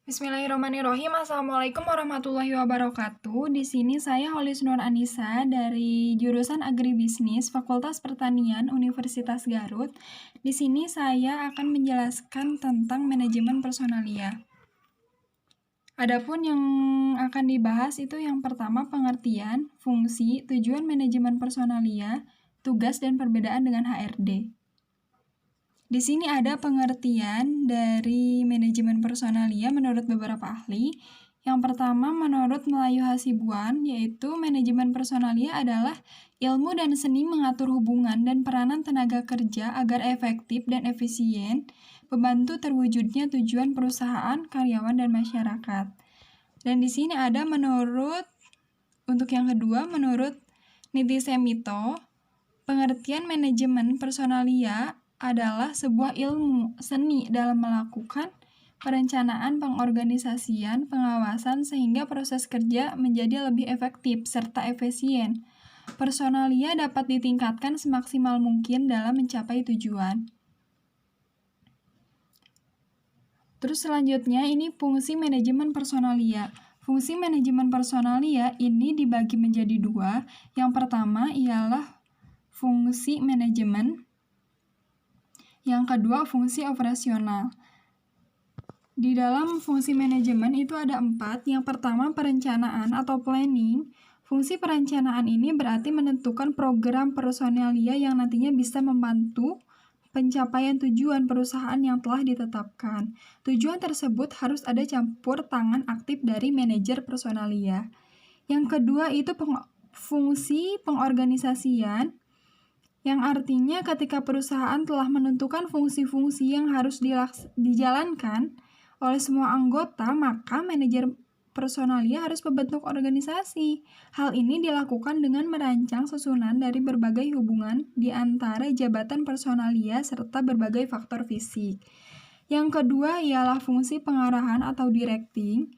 Bismillahirrahmanirrahim. Assalamualaikum warahmatullahi wabarakatuh. Di sini saya Holis Nur Anissa dari jurusan Agribisnis Fakultas Pertanian Universitas Garut. Di sini saya akan menjelaskan tentang manajemen personalia. Adapun yang akan dibahas itu yang pertama pengertian, fungsi, tujuan manajemen personalia, tugas dan perbedaan dengan HRD. Di sini ada pengertian dari manajemen personalia menurut beberapa ahli. Yang pertama, menurut Melayu Hasibuan, yaitu manajemen personalia adalah ilmu dan seni mengatur hubungan dan peranan tenaga kerja agar efektif dan efisien, membantu terwujudnya tujuan perusahaan, karyawan, dan masyarakat. Dan di sini ada untuk yang kedua, menurut Niti Semito, pengertian manajemen personalia adalah sebuah ilmu seni dalam melakukan perencanaan, pengorganisasian, pengawasan sehingga proses kerja menjadi lebih efektif serta efisien. Personalia dapat ditingkatkan semaksimal mungkin dalam mencapai tujuan. Terus selanjutnya ini fungsi manajemen personalia. Fungsi manajemen personalia ini dibagi menjadi dua. Yang pertama ialah fungsi manajemen. Yang kedua, fungsi operasional. Di dalam fungsi manajemen itu ada 4. Yang pertama, perencanaan atau planning. Fungsi perencanaan ini berarti menentukan program personalia yang nantinya bisa membantu pencapaian tujuan perusahaan yang telah ditetapkan. Tujuan tersebut harus ada campur tangan aktif dari manajer personalia. Yang kedua itu fungsi pengorganisasian, yang artinya ketika perusahaan telah menentukan fungsi-fungsi yang harus dijalankan oleh semua anggota, maka manajer personalia harus membentuk organisasi. Hal ini dilakukan dengan merancang susunan dari berbagai hubungan di antara jabatan personalia serta berbagai faktor fisik. Yang kedua ialah fungsi pengarahan atau directing.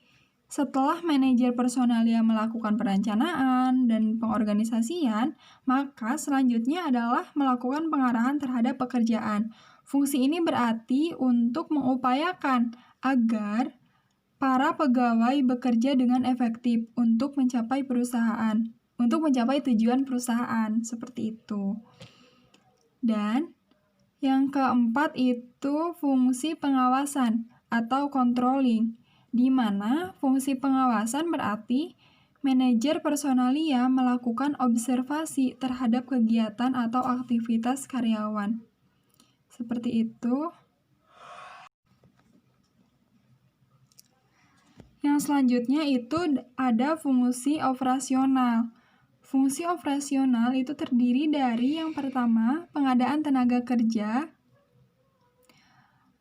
Setelah manajer personalia melakukan perencanaan dan pengorganisasian, maka selanjutnya adalah melakukan pengarahan terhadap pekerjaan. Fungsi ini berarti untuk mengupayakan agar para pegawai bekerja dengan efektif untuk mencapai tujuan perusahaan, seperti itu. Dan yang keempat itu fungsi pengawasan atau controlling, di mana fungsi pengawasan berarti manajer personalia melakukan observasi terhadap kegiatan atau aktivitas karyawan. Seperti itu. Yang selanjutnya itu ada fungsi operasional. Fungsi operasional itu terdiri dari yang pertama, pengadaan tenaga kerja.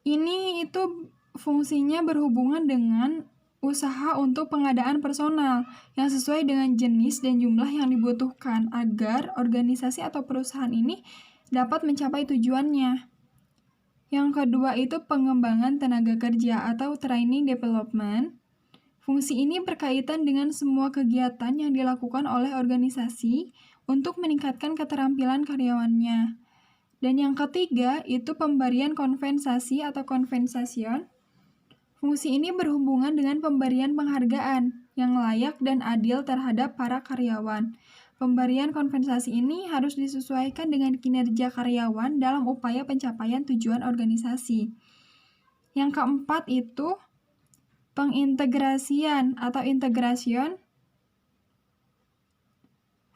Ini itu fungsinya berhubungan dengan usaha untuk pengadaan personal yang sesuai dengan jenis dan jumlah yang dibutuhkan agar organisasi atau perusahaan ini dapat mencapai tujuannya. Yang kedua itu pengembangan tenaga kerja atau training development. Fungsi ini berkaitan dengan semua kegiatan yang dilakukan oleh organisasi untuk meningkatkan keterampilan karyawannya. Dan yang ketiga, itu pemberian kompensasi atau compensation. Fungsi ini berhubungan dengan pemberian penghargaan yang layak dan adil terhadap para karyawan. Pemberian kompensasi ini harus disesuaikan dengan kinerja karyawan dalam upaya pencapaian tujuan organisasi. Yang keempat itu pengintegrasian atau integration.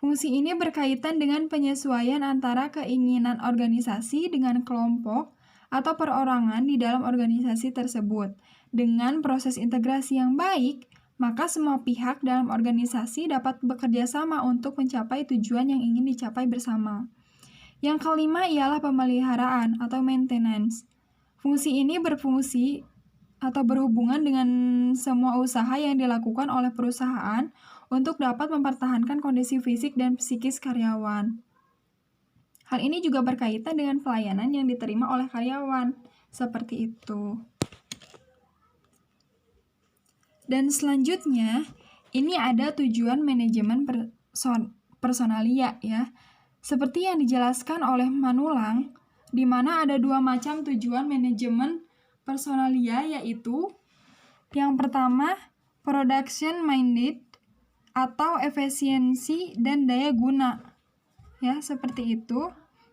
Fungsi ini berkaitan dengan penyesuaian antara keinginan organisasi dengan kelompok atau perorangan di dalam organisasi tersebut. Dengan proses integrasi yang baik, maka semua pihak dalam organisasi dapat bekerja sama untuk mencapai tujuan yang ingin dicapai bersama. Yang kelima ialah pemeliharaan atau maintenance. Fungsi ini berfungsi atau berhubungan dengan semua usaha yang dilakukan oleh perusahaan untuk dapat mempertahankan kondisi fisik dan psikis karyawan. Hal ini juga berkaitan dengan pelayanan yang diterima oleh karyawan, seperti itu. Dan selanjutnya, ini ada tujuan manajemen personalia ya. Seperti yang dijelaskan oleh Manulang, di mana ada 2 macam tujuan manajemen personalia, yaitu Yang pertama, production minded atau efisiensi dan daya guna. Ya, seperti itu.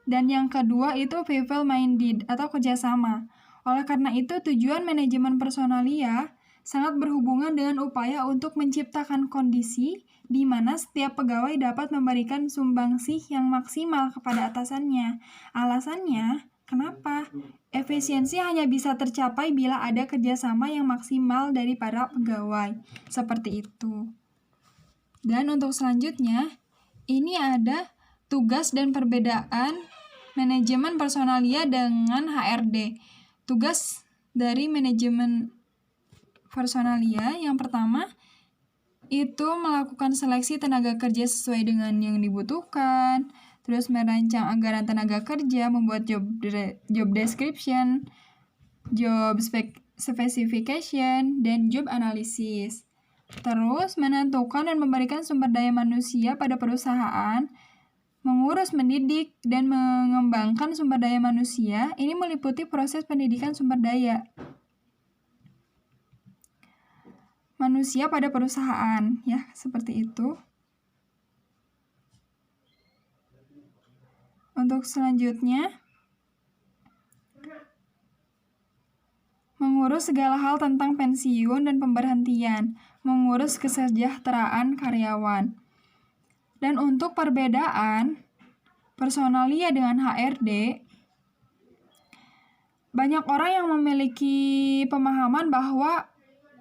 Dan yang kedua itu people minded atau kerjasama. Oleh karena itu, tujuan manajemen personalia sangat berhubungan dengan upaya untuk menciptakan kondisi di mana setiap pegawai dapat memberikan sumbangsih yang maksimal kepada atasannya. Alasannya, kenapa? Efisiensi hanya bisa tercapai bila ada kerjasama yang maksimal dari para pegawai. Seperti itu. Dan untuk selanjutnya, ini ada tugas dan perbedaan manajemen personalia dengan HRD. Tugas dari manajemen personalia yang pertama itu melakukan seleksi tenaga kerja sesuai dengan yang dibutuhkan, terus merancang anggaran tenaga kerja, membuat job description, job specification, dan job analysis. Terus menentukan dan memberikan sumber daya manusia pada perusahaan, mengurus, mendidik, dan mengembangkan sumber daya manusia. Ini meliputi proses pendidikan sumber daya manusia pada perusahaan, ya, seperti itu. Untuk selanjutnya, mengurus segala hal tentang pensiun dan pemberhentian, mengurus kesejahteraan karyawan. Dan untuk perbedaan personalia dengan HRD, banyak orang yang memiliki pemahaman bahwa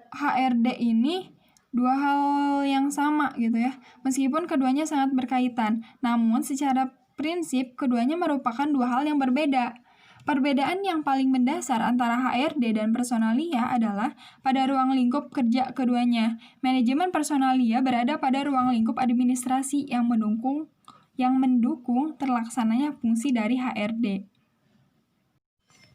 HRD ini dua hal yang sama gitu ya, meskipun keduanya sangat berkaitan. Namun secara prinsip keduanya merupakan dua hal yang berbeda. Perbedaan yang paling mendasar antara HRD dan personalia adalah pada ruang lingkup kerja keduanya. Manajemen personalia berada pada ruang lingkup administrasi yang mendukung terlaksananya fungsi dari HRD.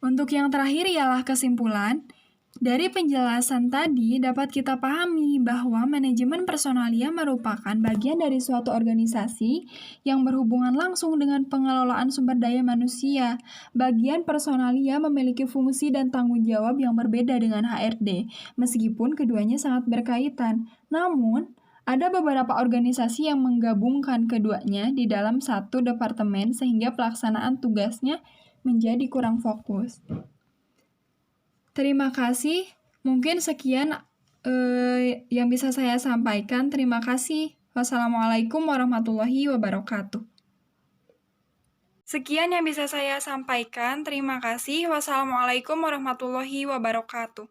Untuk yang terakhir ialah kesimpulan. Dari penjelasan tadi dapat kita pahami bahwa manajemen personalia merupakan bagian dari suatu organisasi yang berhubungan langsung dengan pengelolaan sumber daya manusia. Bagian personalia memiliki fungsi dan tanggung jawab yang berbeda dengan HRD, meskipun keduanya sangat berkaitan. Namun, ada beberapa organisasi yang menggabungkan keduanya di dalam satu departemen sehingga pelaksanaan tugasnya menjadi kurang fokus. Terima kasih. Mungkin sekian yang bisa saya sampaikan. Terima kasih. Wassalamualaikum warahmatullahi wabarakatuh. Sekian yang bisa saya sampaikan. Terima kasih. Wassalamualaikum warahmatullahi wabarakatuh.